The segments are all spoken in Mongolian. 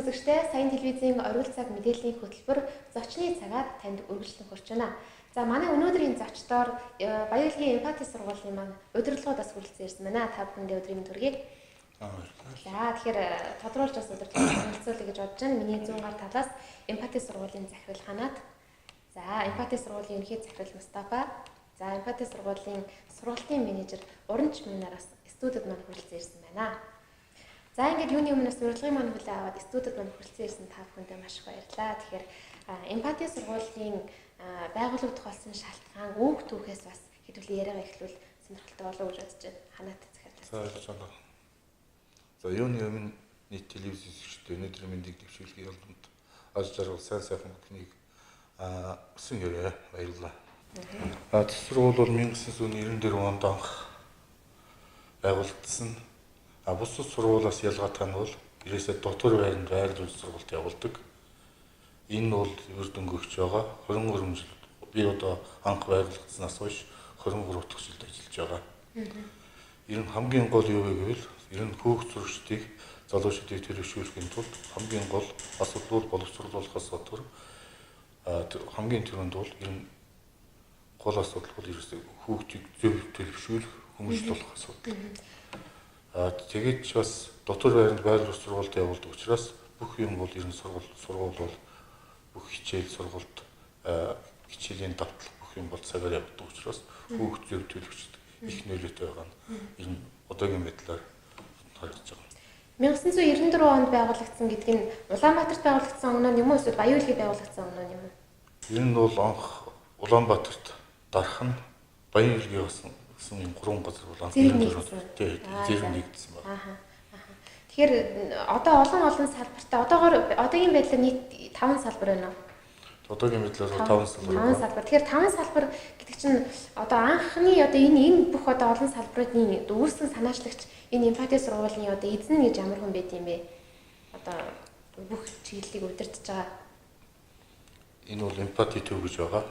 үзэгчдээ Сайн телевизийн оройн цаг мэдээллийн хөтөлбөр зочны цагаар танд үргэлжлэн хүрч байна. За манай өнөөдрийн зочдоор Баярлагын эмпати сургуулийн маань удирдлагуудаас хүрэлцэн ирсэн байна. Та бүхэндээ өдрийн төргийг. За тэгэхээр тодруулж бас удирдлагыг танилцуулъя гэж бодож байна. Миний зүүн гар талаас эмпати сургуулийн захирал Ханаад. За эмпати сургуулийн ерөнхий захирал Мустафа. За эмпати сургуулийн сургалтын менежер Уранч Минараас студид маань хүрэлцэн ирсэн байна. За ингээд юуны өмнөөс урилгын маань хүлээ аваад студид маань хүрэлцэн ирсэн та бүхэндээ маш их баярлалаа. Тэгэхээр эмпати сургуулийн байгуулагдах болсон шалтгаан өөх түүхээс бас хэдүүлээ яриагаа эхлүүл сонирхолтой болов уу гэж бодож байна. Ханаад захирлаа. За ойлгож байна. За юуны өмнө нийт телевиз үзэгчдээ өнөөдрийн мэндийг дэвшүүлэхийн тулд олж жаргал сайн сайхан бүхнийг өсөн ярэ баярлалаа. Сургууль бол 1994 онд анх байгуулагдсан. Бус сургуулиас ялгаатай нь бол ерөөсөө дотор байранд байрлал сургалт явуулдаг. Энэ бол үр дүнгөгч байгаа. 23 жил би одоо анх байгуулагдсанаас хойш 23 дахь жилд ажиллаж байгаа. Ер нь хамгийн гол юу вэ гэвэл ер нь хүүхд сурагчдыг залуучуудыг төлөвшүүлэхийн тулд хамгийн гол асуудал бол боловсруулахаас гадна хамгийн түрүүнд бол ер нь гол асуудал бол ерөөсөө хүүхдийг зөв төлөвшүүлэх, хүмүүжлүүлэх асуудал. Тэгээд ч бас дотор байранд байрлал сургалт явуулдаг учраас бүх юм бол ер нь сургууль бол бүх хичээл сургалт хичээлийн давтал бүх юм бол цагаар явуулдаг учраас хүүхд зөв төлөвчдөг их нөлөөтэй байгаа нь ер нь одоогийн байдлаар харагдаж байгаа. 1994 онд байгуулагдсан гэдэг нь Улаанбаатарт байгуулагдсан өмнө юм уу эсвэл Баярлагыг байгуулагдсан өмнө юм уу? Ер нь бол анх Улаанбаатарт дарах нь Баярлагыг гэсэн юм гурван газар бол анх зэрэг нэгдсэн байна. Тэгэхээр одоо олон салбартай одоогийн байдлаар нийт 5 салбар байна уу? Одоогийн байдлаар 5 салбар. 5 салбар. Тэгэхээр 5 салбар гэдэг чинь одоо анхны одоо энэ бүх одоо олон салбарын үүсгэн санаачлагч энэ эмпати сургуулийн одоо эзэн гэж ямар хүн байд юм бэ? Одоо бүх чиглэлийг удирдах байгаа. Энэ бол эмпати төв гэж байгаа.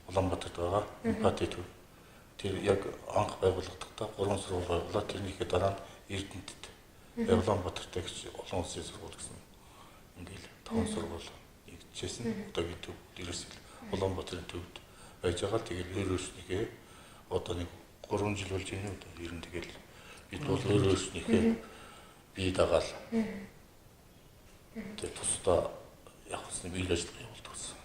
Улаанбаатарт байгаа. Эмпати төв. Тэр яг анх байгууллагахдаа 3 сургууль байгуулаад тэрнийхээ дараа нь Эрдэнэтэд Улаанбаатарт гэж олон улсын сургууль гэсэн. Ингээл 5 сургууль нэгдэжсэн. Одоогийн төв ерөөсөө Улаанбаатарын төвд байж байгаа. Тэгээд өөрөөснийхээ одоо нэг 3 жил болж байна уу? Ер нь тэгэл бид бол өөрөөснийхээ бие дагаал. Тэгээд тусдаа яг усны биеийн ажиллагаа явуулдаг гэсэн.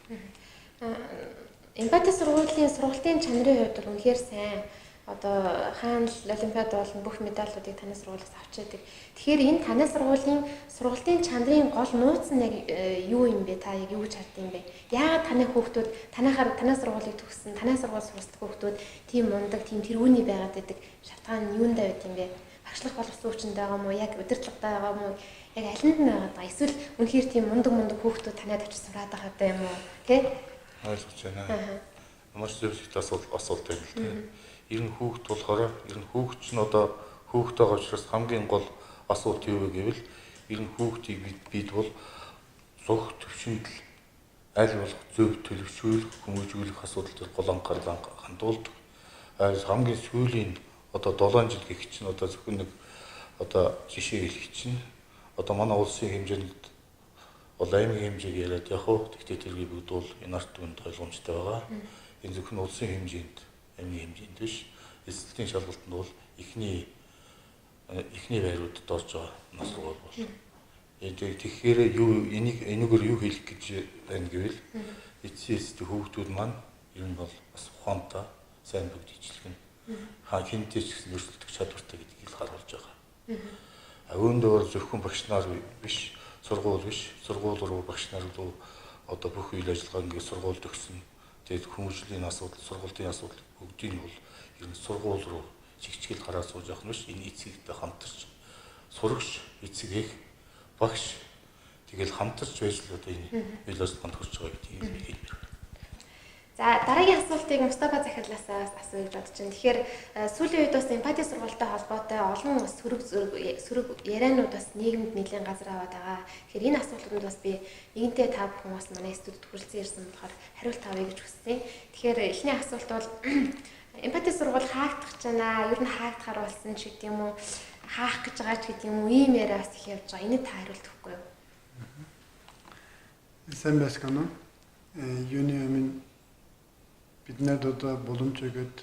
Эмпати сургуулийн сургалтын чанарын хувьд бол үнэхээр сайн. Одоо хаана л олимпиад болон бүх медалуудыг танай сургуулиас авч яадаг. Тэгэхээр энэ танай сургуулийн сургалтын чанарын гол нууц нь яг юу юм бэ? Та яг юу гэж хардсан юм бэ? Яагаад танай хүүхдүүд танай сургуулийг төгссөн, танай сургууль сурсдаг хүүхдүүд тийм мундаг, тийм тэрүүний байгаад байдаг шалтгаан нь юундаа байд юм бэ? Багшлах боловсон хүчинд байгаа мó, яг удирдлагатай байгаа мó, яг алинд нь байгаа даа. Эсвэл үнэхээр тийм мундаг хүүхдүүд танайд очиж сураад байгаа даа юм уу? Тэ? Ойлгож байна. Маш зөв асуулт байна л дээ. Ер нь хүүхд болохоор ер нь хүүхд ч н одоо хүүхдтэй байгаа учраас хамгийн гол асуулт юу вэ гэвэл ер нь хүүхдийг бид бол зүг төвшөнд аль болох зөв төлөвшүүлэх, хүмүүжүүлэх асуудал төр гол анхаарал хандуулдаг. Хамгийн сүүлийн одоо 7 жил гэх чинь одоо зөвхөн нэг одоо жишээ хэлэх чинь одоо манай улсын хэмжээнд бол аймгийн хэмжээг яриад яг хөө тэгтээ тэргийг бүгд бол энэ арт түмэнд ойлгомжтой байгаа. Энэ зөвхөн улсын хэмжээнд, аймгийн хэмжээнд биш. Эсэлтийн шалгалтанд бол эхний байруудад орж байгаа нас сургууль бол. Тэгэхээр энэгээр юу хэлэх гэж байна гэвэл эцсийн хүүхдүүд маань ер нь бол бас ухаантай, сайн бүгд ижилхэн хинтэй ч гэсэн өрсөлдөх чадвартай гэдгийг харуулж байгаа. Үүндээ зөвхөн багш нар биш, сургууль руу багш нар руу одоо бүх үйл ажиллагаа ингээд сургууль төгсөн. Тэгээд хүмүүжлийн асуудал, сургуулийн асуудал бүгдийг нь бол ер нь сургууль руу чигчгэл хараа сууж явах нь биш. Энэ эцэгтэй хамтарч сурагч, эцэг эх, багш тэгэл хамтарч байж л одоо энэ үйл ажиллагаанд хүрч байгаа гэдгийг хэлмээр байна. За дараагийн асуултыг Мустафа захирлаас асууя гэж бодож байна. Тэгэхээр сүүлийн үед бас эмпати сургуультай холбоотой олон сөрөг ярианууд бас нийгэмд нэлээд газар аваад байгаа. Тэгэхээр энэ асуултанд бас би нэгэнтээ та бүхэн бас манай студид хүрэлцэн ирсэн болохоор хариулт авъя гэж хүссэн. Тэгэхээр эхний асуулт бол эмпати сургууль хаагдах гэж байна. Ер нь хаагдахаар болсон ч гэдэг юм уу? Хаах гэж байгаа ч гэдэг юм уу? Ийм яриа бас их явж байгаа. Энд та хариулт өгөхгүй юу? Сайн байцгаана уу? Юуны өмнө бид надад боломж өгөөд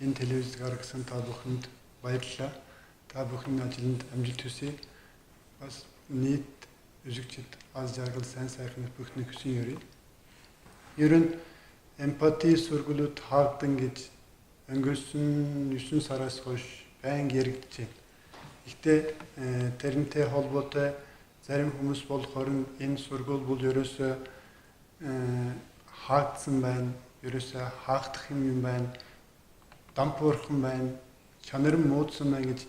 энэ телевизэд гаргасан та бүхэнд баярлалаа. Та бүхний ажилд амжилт хүсье. Бас нийт үзэгчид аз жаргал сайн сайхан бүхний хүсэн ёрий. Ер нь эмпати сургуулиуд хаагдан гэж өнгөрсөн 9 сараас хойш байнга яригдж байна. Гэхдээ тэрнтэй холбоотой зарим хүмүүс болохоор энэ сургууль бол ерөөсөө хаагдсан байна. Ерөөсөө хаагдах юм байна. Дампуурхан байна. Чанар нь муудсан байна гэж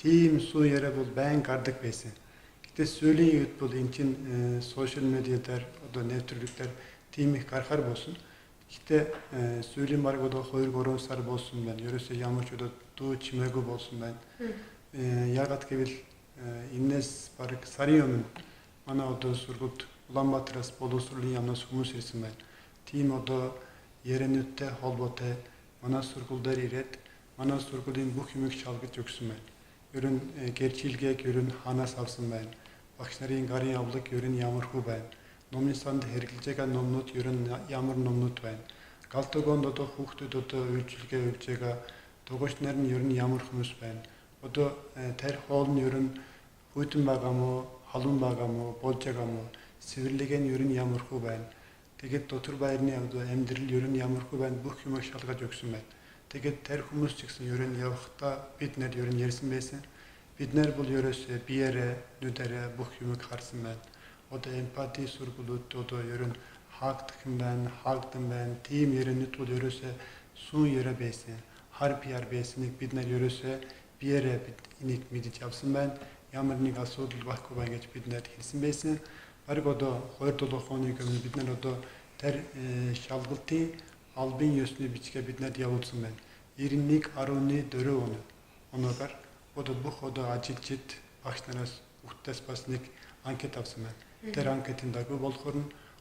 тийм суу яриа бол байнга гардаг байсан. Гэтэ сүүлийн үед бол энэ чинь сошиал медиадаар одоо нэвтрүүлгээр тийм их гарахаар болсон. Гэтэ сүүлийн баг одоо 2-3 сар болсон байна. Ерөөсөө ямар ч одоо дуу чимээгүй болсон байна. Яагаад гэвэл энэс баг сарын өмнө манай одоо сургуульд Улаанбаатараас боловсролын яамнаас хүмүүс ирсэн байна. Тийм одоо яриануудтай холбоотой манай сургууль дээр ирээд манай сургуулийн бүх юмыг шалгаж өгсөн байна. Ер нь гэрчилгээг ер нь хаанаас авсан байна. Багш нарын гарын авлага ер нь ямар хөө байна. Номын санд хэрэглэж байгаа номнууд ер нь ямар номнууд байна. Галтогонд одоо хүүхдүүд одоо үйлчилгээ өгж байгаа дугуйч нар нь ер нь ямар хүмүүс байна. Одоо тэр хоол нь ер нь хүйтэн байгаа мó, халуун байгаа мó, болж байгаа мó, сэвэрлэг нь ер нь ямар хөө байна. Тэгээд дотор байрны амьдрал ер нь ямар хөө байна бүх юмыг шалгаж өгсөн байна. Тэгээд тэр хүмүүс ч гэсэн ер нь явахдаа бид нар ер нь ярьсан байсан. Бид нар бол ерөөсөө биеэрээ, нүдэрээ бүх юмыг харсан байна. Одоо эмпати сургуулиуд одоо ер нь хаагдах юм байна, хаагдан байна. Тийм яриануд бол ерөөсөө сүүн яриа байсан. Хар пиар байсныг бид нар ерөөсөө биеэрээ бид энийг мэдэж авсан байна. Ямар нэг асуудал байхгүй байна гэж бид нар хэлсэн байсан. Бараг одоо 2-7 хоног өмнө бид нар одоо тэр шалгалтын албан ёсны бичгээ бид нар явуулсан байна. 91.4 оноор одоо бүх одоо ажилчид багш нараас хүүхдээс бас нэг анкет авсан байна. Тэр анкетын дагуу болохоор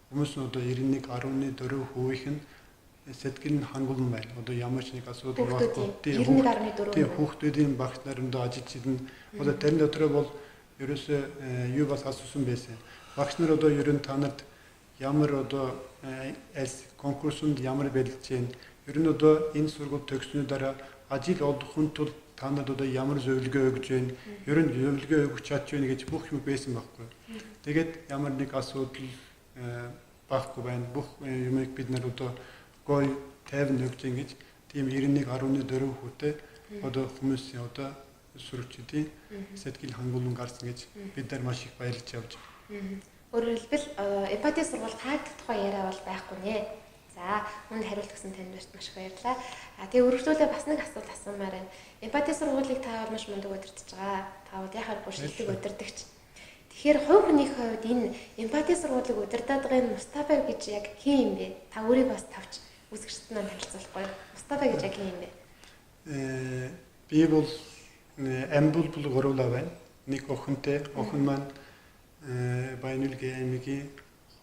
хүмүүс нь одоо 91.4% нь сэтгэл нь хангалттай байна. Одоо ямар ч нэг асуудал байхгүй. 91.4. Хүүхдүүдийн багш нарын одоо ажилчид нь одоо тэрэн дотроо бол ерөөсөө юу бас асуусан байсан. Багш нар одоо ер нь та нарт ямар одоо конкурсонд ямар бэлдэж байна. Ер нь одоо энэ сургууль төгснөө дараа ажил олохын тулд та нарт одоо ямар зөвлөгөө өгж байна. Ер нь зөвлөгөө өгч чадж байна гэж бүх юм байсан байхгүй. Тэгээд ямар нэг асуудал байхгүй байна. Бүх юмыг бид нар одоо гой тайван өгч ингэж тийм 91.4%-тэй одоо хүмүүсийн одоо сурагчдын сэтгэл хангалттай гарсан гэж бид нар маш их баярлж явж байна. Өөрөөр хэлбэл эмпати сургууль таагдах тухай яриа бол байхгүй нэ. За, үүнд хариулт өгсөн танд маш их баярлалаа. Тэгээ өргөжлүүлээ бас нэг асуулт асуумаар байна. Эмпати сургуулийг та бол маш мундаг удирдах байгаа. Та бол яхаар гүшилдэг удирдагч. Тэгэхээр хувь хүнийхээ хувьд энэ эмпати сургуулийг удирдах байгаа Мустафа гэж яг хэн юм бэ? Та өөрийг бас тавч үзэгчдэд маань танилцуулахгүй. Мустафа гэж яг хэн юм бэ? Би бол амбул гуруулаа байна. Нэг охинтой. Охин маань Баянүлгийн аймгийн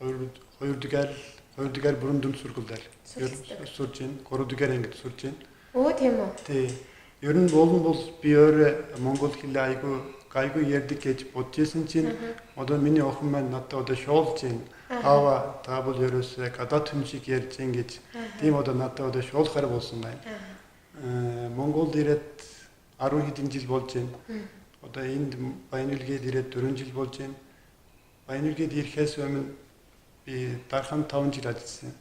2-р бүрэн сургуульд сурж байна. 3-р ангид сурж байна. Оо тийм үү. Тий. Ер нь бол би өөр монгол хэлээ гайгүй ярьдаг гэж бодчихсон чинь одоо миний охин маань надад одоо шуулж байна. Аава та бол ерөөсөө гадаад хүн шиг ярьж байна гэж тийм одоо надад одоо шуулахаар болсон байна. Монголд ирээд 10 хэдэн жил болж байна. Одоо энд Баянүлгээд ирээд 4 жил болж байна. Баянүлгээд ирэхээс өмнө би Дархан 5 жил ажилласан.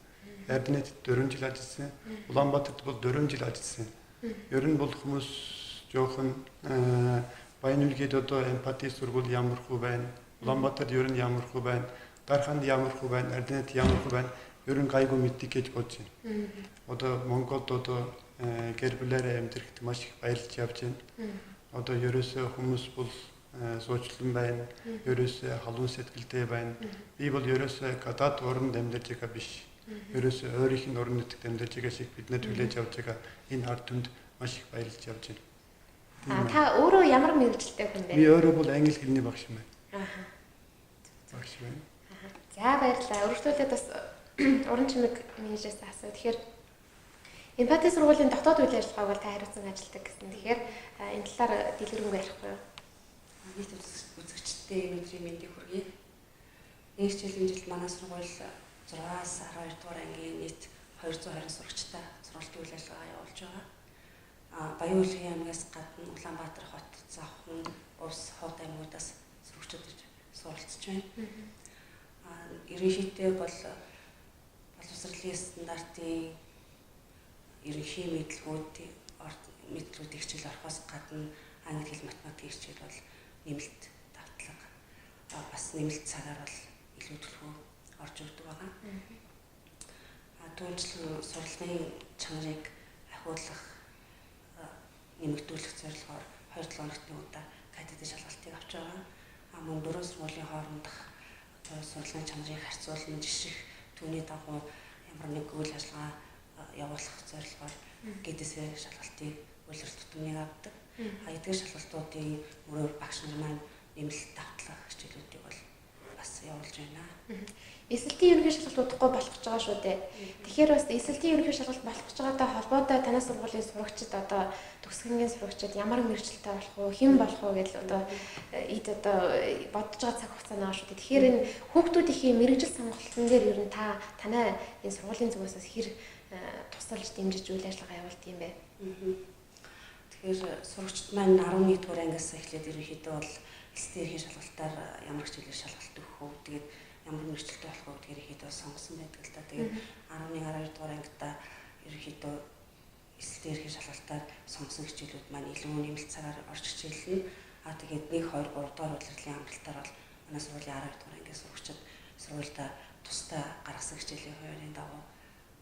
Эрдэнэт 4 жил ажилласан. Улаанбаатарт бол 4 жил ажилласан. Ер нь бол хүмүүс жоохон Баянүлгээд одоо эмпати сургууль ямар хөө байна. Улаанбаатарт ер нь ямар хөө байна. Дарханд ямар хөө байна. Эрдэнэт ямар хөө байна. Ер нь гайгүй мэддэг гэж бодож байна. Одоо Монголд одоо гэр бүлээрээ амьдрахад маш их баярлж явж байна. Одоо ерөөсөө хүмүүс бол суучлан байна. Ерөөсөө халуун сэтгэлтэй байна. Би бол ерөөсөө гадаад орнд амьдарч байгаа биш. Ерөөсөө өөрийнх нь орон нутагт амьдарч байгаа шиг биднээ хүлээж авч байгаа энэ ард түмэнд маш их баярлж явж байна. Та өөрөө ямар мэргэжилтэй хүн бэ? Би өөрөө бол англи хэлний багш юм байна. Багш байна. За баярлалаа. Өргөжлүүлээд бас уран чимэг менежерээс асуу. Тэгэхээр эмпати сургуулийн дотоод үйл ажиллагааг бол та хариуцсан ажилладаг гэсэн. Тэгэхээр энэ талаар дэлгэрэнгүй ярихгүй юу? Нийт үзэгчтэй өнөөдрийн мэндийг хүргэе. Нэг жилийн жил манай сургууль 6-аас 12 дугаар ангийн нийт 220 сурагчтай сургалтын үйл ажиллагаа явуулж байгаа. Баян Улгийн аймагаас гадна Улаанбаатар хот, Завхан, Ус, Хот аймагуудаас сурагчид ирж суралцж байна. Ерөнхийдөө бол боловсролын стандартын ерөнхий мэдлгүүдийг хичээл орохоос гадна англи хэл математикийн хичээл бол нэмэлт давтлага бас нэмэлт цагаар бол илүү төлхөө орж өгдөг байгаа. Түүнчлэн сургалтын чанарыг ахиулах нэмэгдүүлэх зорилгоор 2-7 хоногт удаа кадет шалгалтыг авч байгаа. Мөн 4 сургуулийн хоорондох сургалтын чанарыг харьцуулан жишрэх түүний дагуу ямар нэг үйл ажиллагаа явуулах зорилгоор ГДС шалгалтыг үйлрэл тутамыг авдаг. Эдгээр шалгалтуудын мөрөөр багш нар маань нэмэлт давтлах хичээлүүдийг бол бас явуулж байна. Эсэлтийн ерөнхий шалгалт удахгүй болох гэж байгаа шүү дээ. Тэгэхээр бас эсэлтийн ерөнхий шалгалт болох гэж байгаатай холбоотой танай сургуулийн сурагчид одоо төгсгөнгийн сурагчид ямар мэргэжилтэй болох уу, хэн болох уу гэж одоо бодож байгаа цаг хугацаа байгаа шүү дээ. Тэгэхээр энэ хүүхдүүдийн мэргэжил сонголтын дээр ер нь танай энэ сургуулийн зүгээс хэр тусалж дэмжиж үйл ажиллагаа явуулт юм бэ? Тэгэхээр сурагчид маань 11 дугаар ангиас эхлээд ерөнхийдөө бол эсэлтийн ерөнхий шалгалтаар ямар хичээлээр шалгалт өгөх үү, тэгээд ямар мэргэжилтэй болох уу гэдгээр ихэд сонгосон байдаг л да. Тэгээд 11-12 дугаар ангидаа ерөнхийдөө эсэлтийн ерөнхий шалгалтаар сонгосон хичээлүүд маань илүү нэмэлт цагаар орж хичээлнэ. Тэгээд 1, 2, 3 дугаар удирдлагын амралтаар бол манай сургуулийн 12 дугаар ангиас сурагчид сургуультай тусдаа гаргасан хичээлийн хуваарийн дагуу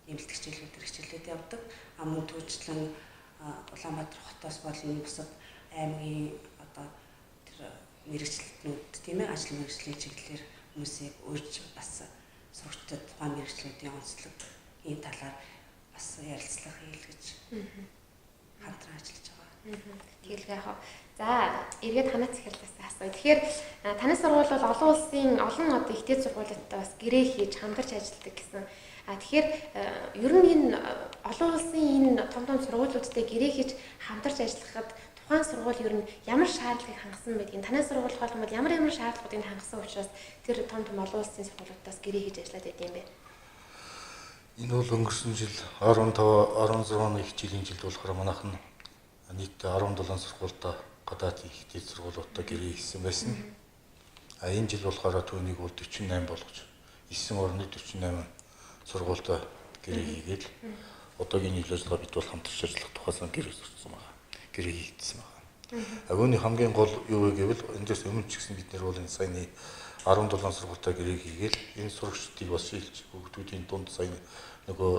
нэмэлт хичээлүүдээр хичээлээд явдаг. Мөн түүнчлэн Улаанбаатар хотоос болон бусад аймгийн одоо тэр мэргэжилтнүүд тийм ээ ажил мэргэжлийн чиглэлээр хүмүүсийг урьж бас сурагчдад тухайн мэргэжлүүдийн онцлог ийм талаар бас ярилцлага хийлгэж хамтран ажиллаж байгаа. Тэгэлгүй яах вэ? За, эргээд ханаац ихэлээс асууя. Тэгэхээр танай сургууль бол олон улсын олон одоо ихтэй сургуулиудтай бас гэрээ хийж хамтарч ажилладаг гэсэн. Тэгэхээр ер нь энэ олон улсын энэ том сургуулиудтай гэрээ хийж хамтарч ажиллахад тухайн сургууль ер нь ямар шаардлагыг хангасан байдгийг танай сургууль бол ямар шаардлагуудыг хангасан учраас тэр том олон улсын сургуулиудаас гэрээ хийж ажиллаад байд юм бэ? Энэ бол өнгөрсөн жил 15-16 их жилийн жилд болохоор манайхан нийт 17 сургуультай гадаад ихтэй сургуулиудтай гэрээ хийсэн байсан. Энэ жил болохоор түүнийг бол 48 болгож 9 орны 48 сургуультай гэрээ хийгээд одоогийн үйл ажиллагаа бид бол хамтарч ажиллах тухайсан гэрээ сурцсан байна. Гэрээ хийгдсэн байна. Агууны хамгийн гол юу вэ гэвэл эндээс өмнө ч гэсэн бид нар бол энэ саяны 17 сургуультай гэрээ хийгээл энэ сурагчдыг бас шилж хүүхдүүдийн дунд сая нөгөө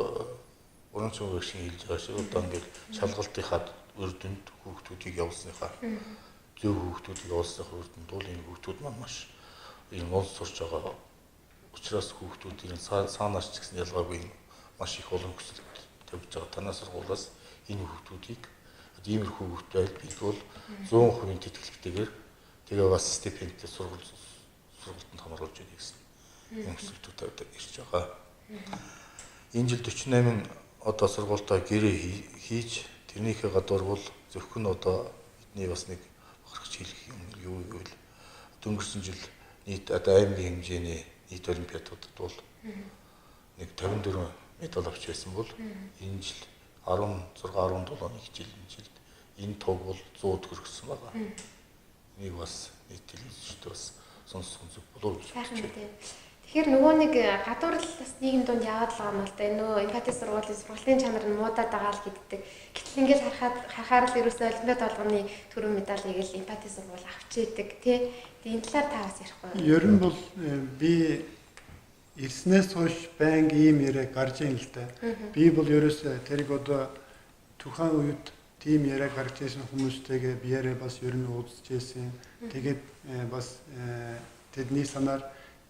уран зохиолын шиг хэлж байгаа шиг одоо ингээд шалгалтынхаа үр дүнд хүүхдүүдийг явуулсныхаа зөв хүүхдүүдийг явуулсныхаа үр дүнд бол энэ хүүхдүүд маань маш энэ уул сурч байгаа учраас хүүхдүүдийн цаанаас ч гэсэн ялгаагүй маш их олон хүсэл тавьж байгаа. Танай сургуулиас энэ хүүхдүүдийг иймэрхүү хүүхд байл бид бол 100% тэтгэлэгтэйгээр тэгээ бас стипендтэй сургалтанд хамруулж яах гэсэн юм хүсэлтүүд тавьдаг ирж байгаа. Энэ жил 48 одоо сургуультай гэрээ хийж тэрнийхээ гадуур бол зөвхөн одоо бидний бас нэг бахархч хэлэх юм юу гэвэл өнгөрсөн жил нийт одоо аймгийн хэмжээний нийт олимпиадуудад бол нэг 54 медаль авч байсан бол энэ жил 16-17 жилийн жилд энэ тог бол 100-д хүрсэн байгаа. Энийг бас нийт телевизчд бас сонссон зүг болов гэж бодож байна. Тэгэхээр нөгөө нэг гадуур л бас нийгэм донд яваад л байгаа юм л да. Нөгөө эмпати сургуулийн чанар нь муудаад байгаа л гэддэг. Гэтэл ингээд харахаар л ерөөсөө олимпиад болгоны төрөө медалийг л эмпати сургууль авч идэг тий. Энэ талаар та бас ярихгүй. Ер нь бол би ирснээс хойш байнга ийм яриа гарч ийн л да. Би бол ерөөсөө тэрийг одоо тухайн үед тийм яриа гарч ирсэн хүмүүстэйгээ биеэрээ бас ер нь уулзж ирсэн. Тэгээд бас тэдний санаар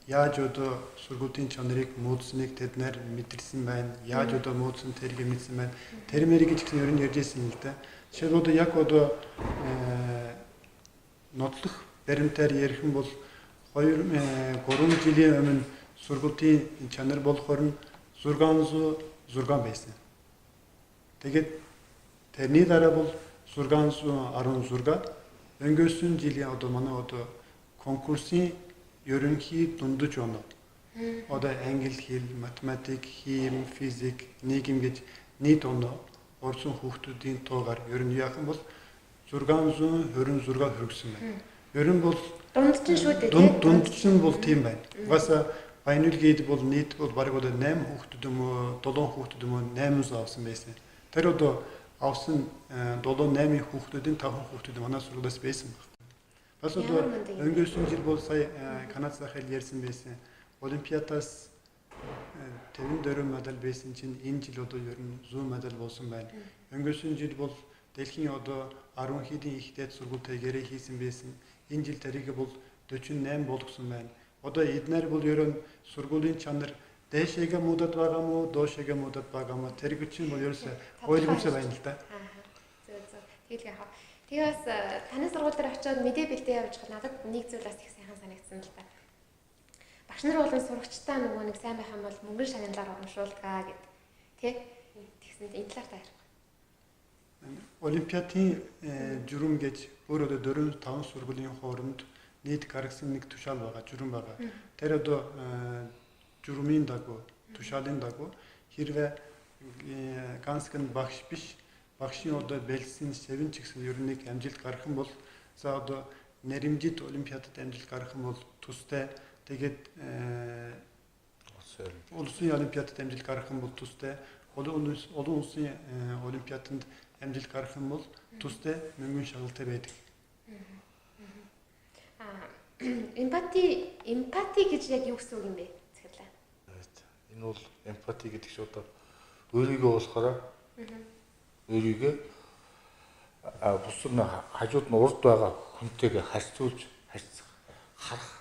яаж одоо сургуулийн чанарыг муудсныг тэд нар мэдэрсэн байна. Яаж одоо муудсан тэрийг мэдсэн байна. Тэр мэрийг ч гэсэн ер нь ярьж ирсэн л да. Жишээ нь яг одоо нотлох баримтаар ярих юм бол 2-3 жилийн өмнө сургуулийн чанар болохоор 616 байсан. Тэгээд тэрний дараа бол 616 өнгөрсөн жилийн одоо манай одоо конкурсын ерөнхий дундаж оноо Одоо англи хэл, математик, хим, физик, нийгэм гэж нийт оноо орсон хүүхдүүдийн туугаар ер нь яах юм бол 626 хүргэсэн байна. Ер нь бол Дунд чинь шүү дээ. дунд чинь бол тийм байна. Угаасаа Баянүлгээд бол нийт бол бараг одоо 8 хүүхдүүд юм уу, 7 хүүхдүүд юм уу 800 авсан байсан. Тэр одоо авсан 7-8 хүүхдүүдийн 5 хүүхдүүд манай сургуулиас байсан байна. Бас одоо өнгөрсөн жил бол сая Канад захил ярьсан байсан. Олимпиадаас 54 медаль байсан чинь энэ жил одоо ер нь 100 медаль болсон байна. Өнгөрсөн жил бол дэлхийн одоо 10 хэдийн ихтэй сургуультай ярэ хийсэн байсан. Энэ жил тарихыг бол 48 болгосон байна. Одоо эднэр бол ер нь сургуулийн чанар дээшээгээ муудад байгаа мó, доошээгээ муудад байгаа мó тэрийг чинь бол ерөөсөө ойлгомжтой байна л да. Зөв. Тэгэл яах. Тэгээ бас таны сургууль дээр очиод мэдээ бэлтээ явуулж хад надад нэг зүйл бас их сайхан санагдсан л та. Багш нар болон сурагчтай нөгөө нэг сайн байх юм бол мөнгөн шагналаар урамшуулдгаа гэд. Тэгсэнд энэ талаар та ярих. Олимпиадын журам гэж өөр одоо 4-5 сургуулийн хооронд нийт гаргасан нэг тушаал байгаа, журам байгаа. Тэр одоо журмын дагуу, тушаалын дагуу хэрвээ ганцхан багш биш, багшийн одоо бэлсэн сэвэн ч гэсэн ер нь нэг амжилт гарах юм бол за одоо нэрэмжит олимпиадад амжилт гарах юм бол тустай тэгээд улсын олимпиадад амжилт гарах юм бол тустай олон улсын олимпиаданд амжилт гарах юм бол тустай мөнгөн шагалтай байдаг. Эмпати гэж яг юу гэсэн үг юм бэ? Захирлаа. Энэ бол эмпати гэдэг чинь одоо өөрийгөө болохоор өөрийгөө бусад нь хажууд нь урд байгаа хүнтэйгээ харьцуулж харах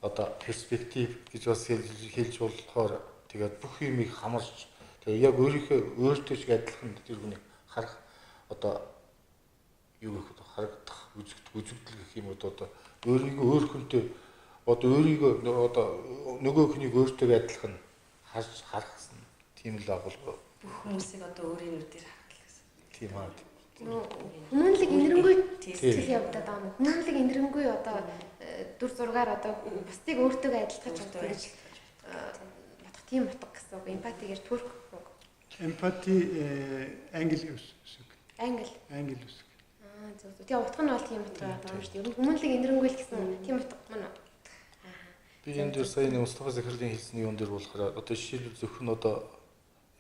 одоо перспектив гэж бас хэлж болохоор тэгээд бүх юмыг хамарч тэгээд яг өөртөө шиг адилхан тэр хүнийг харах одоо юу гэх вэ харагдах үзэгдэл гэх юм одоо өөрийгөө өөр хүнтэй одоо өөрийгөө одоо нөгөө хүнийг өөртөө адилхан харах тийм л агуулга бүх хүмүүсийг одоо өөрийн нүдээр харах гэсэн. Тийм аа. Хүмүүнлэг инэрэнгүй сэтгэл явагдаад байгаа юм. Хүмүүнлэг инэрэнгүй одоо дүр зургаар одоо бусдыг өөртөө адилтгаж чаддаг гэж бодох тийм утга гэсэн үг. Эмпатигээр төрөх үг. Эмпати англи үсэг. Англи үсэг. Зөв. Тэгээ утга нь бол тийм утга байгаа юм шүү дээ. Ер нь хүмүүнлэг инэрэнгүй л гэсэн тийм утга мөн. Би энэ дээр сая нэг Мустафа Захирлийн хэлсэн юм дээр болохоор одоо жишээлбэл зөвхөн одоо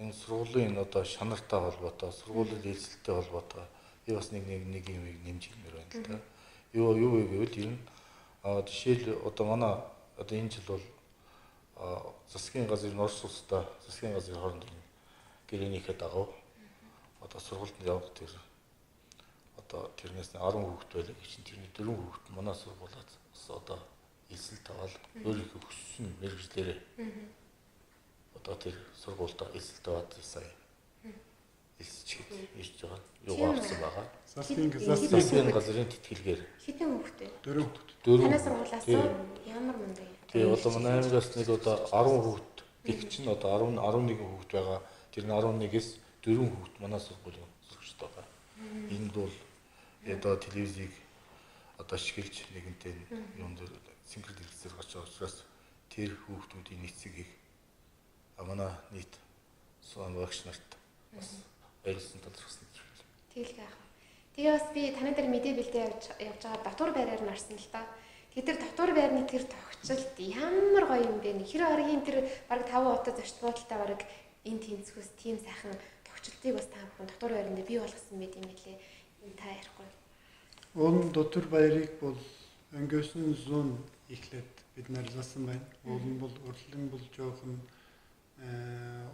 энэ сургуулийн одоо шанартай холбоотой, сургуулийн хэлцэлтэй холбоотой би бас нэг юмыг нэмж хэлмээр байна л да. Юу вэ гэвэл ер нь жишээл одоо манай одоо энэ жил бол засгийн газрын Орос улстай засгийн газрын хооронд гэрээнийхээ дагуу одоо сургуульд явах тэр одоо тэрнээс 10 хүүхэд байлаа гэж чинь тэрний 4 хүүхэд манай сургуулиас одоо элсэлт аваад өөрийнхөө хүссэн мэргэжлэрээ одоо тэр сургуультай элсэлт аваад сая элсчихэд ирж байгаа юу гаргасан байгаа. Засгийн газрын тэтгэлгээр Хэдэн хүүхдээ? 4 хүүхэд. Танай сургуулиас ямар мундаг юм. Тэгээ одоо манай аймагаас нэг одоо 10 хүүхэд гэх чинь одоо 11 хүүхэд байгаа. Тэр нь 11-ээс 4 хүүхэд манай сургуулийн сурагчтай байгаа. Энд бол одоо телевизийг одоо ашиглаж нэгэнтэй юм дээр синхрон хэлцээр гарч байгаа учраас тэр хүүхдүүдийн эцэг их манай нийт суан багш нарт бас баярлсан талархсан гэж байна. Тэгэл яах вэ? Тэгээ бас би таны дээр мэдээ бэлдээ явж байгаа дотор байраар нарсан л та. Тэгээ тэр дотор байрны тэр тогтцолт ямар гоё юм бэ? Хэр аргийн тэр баг 5 утаа зочд буудалтай баг энэ тэнцвэс тийм сайхан тогтцолтыг бас та бүхэн дотор байранд бий болгосон байт юм билээ. Энэ та ярихгүй. Уул дотор баярыг бол өнгөрсөн зүүн эхлээд бид нар засан байна. Уул нь бол урлагийн бол жоохон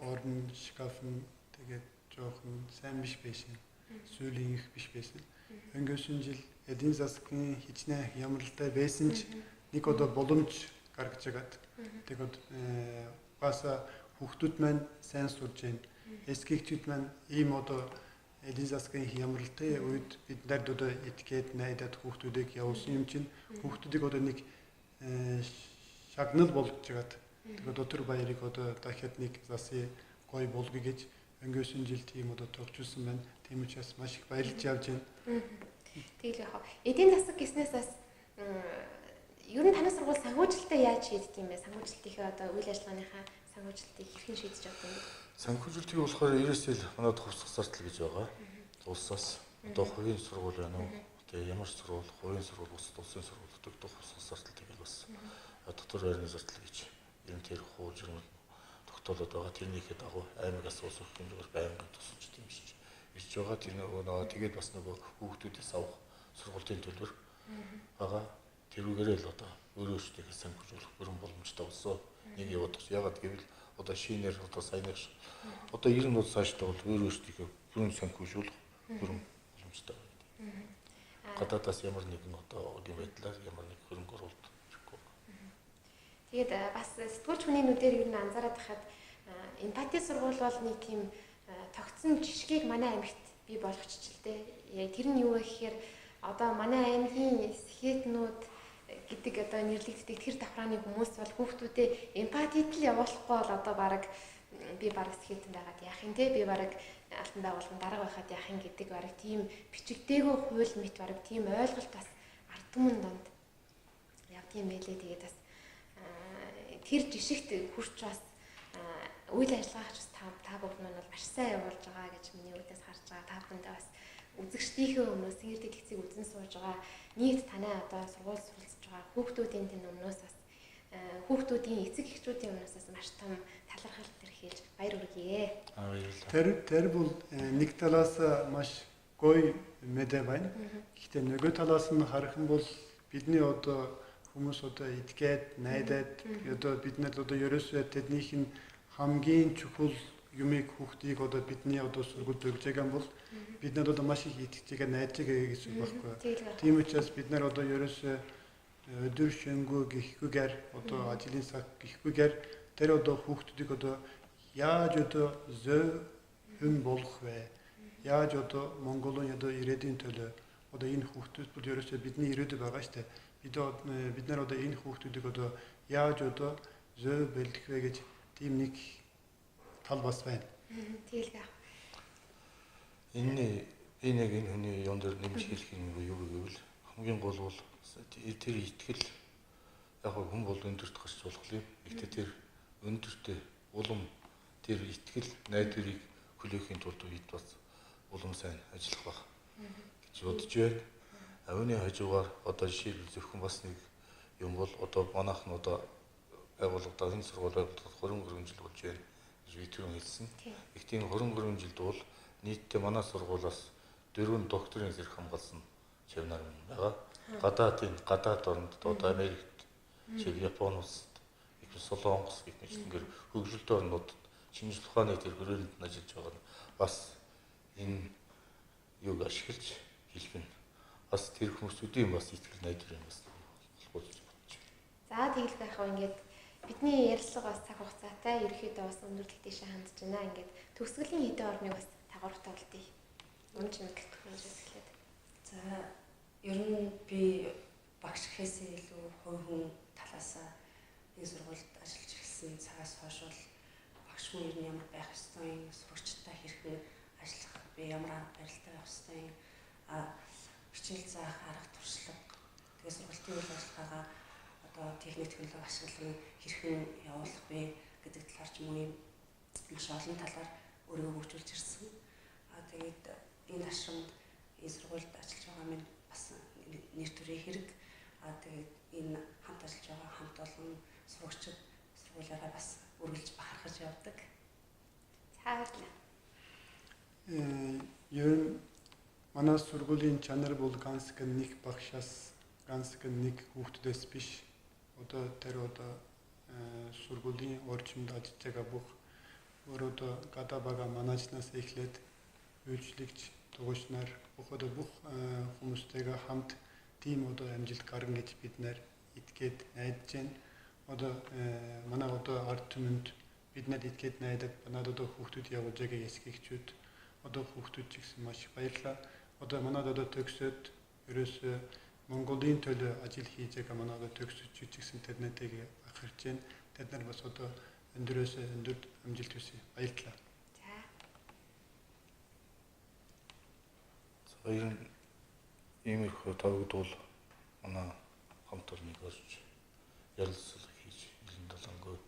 орон шкафн тэгээд жоохон сайн биш байсан. Сүүлийн их биш байсан. Өнгөрсөн жил эдийн засгийн хичнээн ямралтай байсан ч нэг одоо боломж гаргаж агаад тэгээд баса хүүхдүүд маань сайн сурж байна. Эцгийгчүүд маань ийм одоо эдийн засгийн ямралтай үед бид нар одоо этикет найдаад хүүхдүүдийг явуулсан юм чинь хүүхдүүдийг одоо нэг шагнал болгож агаад тэгээд дотор баярыг одоо дахиад нэг засыг гоё болгоё гэж өнгөрсөн жил тийм одоо тогтжуулсан байна. Тийм учраас маш их баярлж явж байна. Тэгэл яах вэ? Эдийн засаг гэснээс бас Ер нь танай сургууль санхүүжилтээ яаж шийддэг юм бэ? Санхүүжилтийнхээ одоо үйл ажиллагааныхаа санхүүжилтийг хэрхэн шийдэж авдаг юм бэ? Санхүүжилтийг болохоор ерөөсөө л манайд хувьсгах зардал гэж байгаа. Улсаас одоо хувийн сургууль байна уу? Тэгээ ямар сургууль, хувийн сургууль, улсын сургууль гэдэг хувьсгах зардал тэгэл бас дотор байрны зардал гэж ер нь тэр хуу жирэмд тогтоолоод байгаа. Тэрнийхээ дагуу аймаг асуус өгөх хэмжээгээр байнгын тусалж дэмжиж ирж байгаа. Тэр нөгөө тэгээд бас нөгөө хүүхдүүдээс авах сургуулийн төлбөр байгаа. Тэрүүгээрээ л одоо өөрөө өөртөө санхүүжүүлэх бүрэн боломжтой болсон. Нэг яваад байна. Ягаад гэвэл одоо шинээр одоо саяных одоо 90 нууд цаашдаа бол өөрөө өөртөө бүрэн санхүүжүүлэх бүрэн боломжтой байна. Гадаадаас ямар нэгэн одоо үгийн байдлаар ямар нэг хөрөнгө оруулалт хэрэггүй. Тэгээд бас сэтгүүлч хүний нүдээр ер нь анзаараад байхад эмпати сургууль бол нэг тийм тогтсон жишгийг манай аймагт бий болгочихлээ. Яг тэр нь юу вэ гэхээр одоо манай аймгийн сэхэтнүүд гэдэг одоо нэрлэгддэг тэр давхрааны хүмүүс бол хүүхдүүдээ эмпатид л явуулахгүй бол одоо баг би баг сэхэтэн байгаад яах юм те, би баг алтан байгууллагын дарга байхад яах юм гэдэг баг тийм бичигдээгүй хууль мэт баг тийм ойлголт бас ард түмэн донд явдсан байлээ. Тэгээд бас тэр жишгт хүрч бас үйл ажиллагаач та бүхэн маань бол маш сайн явуулж байгаа гэж миний үдээс харж байгаа. Та бүхэндээ бас үзэгчдийнхээ өмнөөс сэргийд дэлгэцийг үзэн сууж байгаа. Нийт танай одоо сургууль суралцж байгаа хүүхдүүдийн тэн өмнөөс бас хүүхдүүдийн эцэг эхчүүдийн өмнөөс бас маш том талархал илэрхийлж баяр хүргэе. Тэр бол нэг талаас маш гоё мэдээ байна. Гэхдээ нөгөө талаас нь харах юм бол бидний одоо хүмүүс одоо итгээд найдаад одоо биднээс одоо ерөөсөө тэднийх нь хамгийн чухал юмыг хүүхдийг одоо бидний одоо сургууль зөвж байгаа юм бол бид нар одоо маш их итгэж байгаа найдаж байгаа гэсэн үг байхгүй. Тийм учраас бид нар одоо ерөөсөө өдөр шөнөгүй гихгүйгээр одоо ажлын цаг гихгүйгээр тэр одоо хүүхдүүдийг одоо яаж одоо зөв хүн болох вэ? Яаж одоо Монголын одоо ирээдүйн төлөө одоо энэ хүүхдүүд бол ерөөсөө бидний ирээдүй байгаа шүү дээ. Бид нар одоо энэ хүүхдүүдийг одоо яаж одоо зөв бэлдэх вэ гэж тийм нэг тал бас байна. Тэгэлгүй. Энэ нэг энэ хүний юун дээр нэмж хэлэх юм юу гэвэл хамгийн гол бол тэр итгэл яг хүн бол өндөрт гарч болох юм. Гэхдээ тэр өндөртөө улам тэр итгэл найдварыг хүлээхийн тулд үед бас улам сайн ажиллах байх гэж бодож байна. Үүний хажуугаар одоо жишээлбэл зөвхөн бас нэг юм бол одоо манайх нь одоо байгууллагад энэ сургууль байгуулагдаад 23 жил болж байна гэж би түрүүн хэлсэн. Гэхдээ энэ 23 жилд бол нийтдээ манай сургуулиас 4 докторийн зэрэг хамгаалсан чавнаар байгаа. Гадаад орнд одоо Америкт, Япон улсад, Солонгос гэх мэт ингээд хөгжилтэй орнуудад шинжлэх ухааны тэр хүрээлэнд ажиллаж байгаа нь бас энэ юуг ашиглаж хэлбэн бас тэр хүмүүсүүдийн бас итгэл найдвар юм бас болох гэж бодож байна. За тэгэл байх уу ингээд бидний ярилцлага бас цаг хугацаатай ерөөхдөө бас өндөрлөлт дэше хандж байна. Ингээд төгсгөлийн хэдэн орныг бас дагавартай болдъё. Үнэ ч нэг хүнээс эхлээд. За ер нь би багш гэхээсээ илүү хувь хүн талаасаа энэ сургуульд ажиллаж ирсэн цагаас хойш бол багш хүн ер нь ямар байх ёстой юм, сурагчтай хэрхэн ажиллах, би ямар арга барилтай байх ёстой юм, хичээл заах арга туршлага, тэгээ сургуулийн үйл ажиллагаагаа одоо техник технологи ашиглан хэрхэн явуулах вэ гэдэг талаар ч юм уу маш олон талаар өөрийгөө хөгжүүлж ирсэн. Тэгээд энэ ашрамд энэ сургуульд ажиллаж байгаа минь бас нэр төрийн хэрэг. Тэгээд энэ хамт ажиллаж байгаа хамт олон сурагчид сургуулиараа бас үргэлж бахархаж явдаг. Цааварлаа. Ер нь манай сургуулийн чанар бол ганц нэг багшаас ганц нэг хүүхдээс биш. Одоо тэр одоо сургуулийн орчинд ажиллаж байгаа бүх өөрөө гадаа байгаа манайчнаас эхлээд үйлчлэгч дугуйчнаар бүх хүмүүстэйгээ хамт тийм одоо амжилт гаргана гэж бид нэр итгээд найдаж байна. Одоо манай одоо ард түмэнд бид нар итгээд найдаад манад одоо хүүхдүүд явуулж байгаа эсгэгчүүд одоо хүүхдүүд ч гэсэн маш баярлалаа. Одоо манад одоо төгсөөд ерөөсөө Монголын төлөө ажил хийж байгаа манай одоо төгсөгчид ч гэсэн тэднийтэйгээ бахарч байна. Тэд нар бас одоо өндөрөөсөө өндөрт амжилт хүсье. Баярлалаа. За. Иймэрхүү тавигдвал манай хамт олныг орж ярилцлага хийж 97 гоо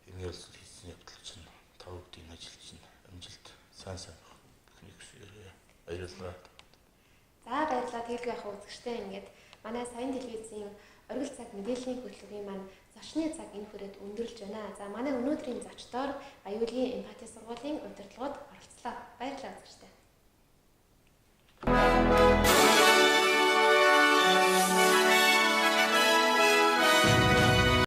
энэ ярилцлага хийсэн явдал чинь 5 өдрийн ажил чинь амжилт сайн бүхнийг хүсье. Баярлалаа. За баярлалаа тэлгүй ах үзэгчтэй ингээд манай Сайн телевизийн оргил цаг мэдээллийн хөтөлбөрийн маань зочны цаг энэ хүрээд өндөрлж байна. За манай өнөөдрийн зочдоор аюулын эмпати сургуулийн удирдлагууд оролцлоо. Баярлалаа үзэгчтэй.